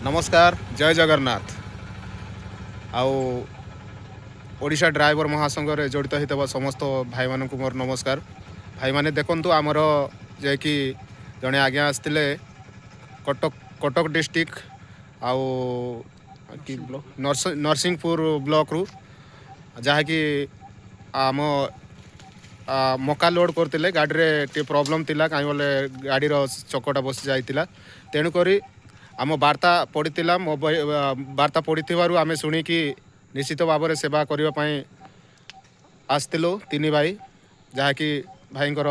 नमस्कार जय जगन्नाथ आउ ओडिशा ड्राइवर महासंघ रे जड़ित होता समस्त भाई मानक मोर नमस्कार। भाई माने देखंतु आमर जे कि जड़े आज्ञा आसते कटक कटक डिस्ट्रिक्ट आउ कि नरसिंहपुर ब्लॉक रु जहाँकि आम मका लोड करते गाड़ी टे प्रॉब्लम थिला कहीं बोले गाड़ी चकटा बस जाइतिला तेणुक आम वार्ता पड़ीला वार्ता पड़ी आम शुणिकी निश्चित भाव में सेवा करने आसलु तीन भाई जहाँकि भाईंकर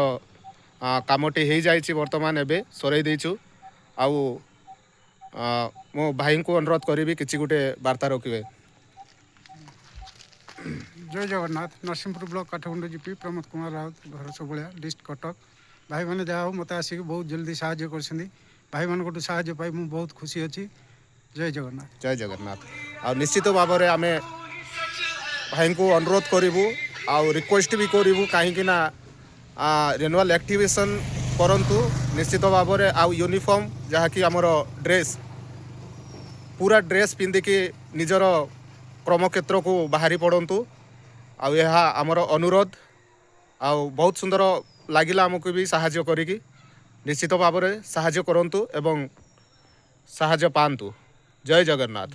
कामटी हो जाइए बर्तमान एवं सर देचु आउ मो भाई को अनुरोध करी कि गोटे वार्ता रखिए। जय जगन्नाथ नरसिंहपुर ब्लॉक काठगुंड जीपी प्रमोद कुमार राउत घर सबलिया डिस्ट्रिक्ट कटक भाई मैंने जहाँ मत आसिक बहुत जल्दी साहाय्य कर भाई मान साहाय्य पाई मुझे बहुत खुशी अच्छी। जय जगन्नाथ जय जगन्नाथ आ निश्चित भाव में आम भाई को अनुरोध करूँ आउ रिक्वेस्ट भी करूँ कहीं रिन्यूअल एक्टिवेशन करंतु निश्चित भाव में आउ यूनिफॉर्म जहाँकि आमर ड्रेस पूरा ड्रेस पिंधिकी निजर कर्मक्षेत्र को बाहरी पड़तु आमर अनुरोध आउ बहुत सुंदर लगिला आमको भी साहाय्य करी निश्चित भाव में साहाय्य करंतु एवं साहाय्य पांतु। जय जगन्नाथ।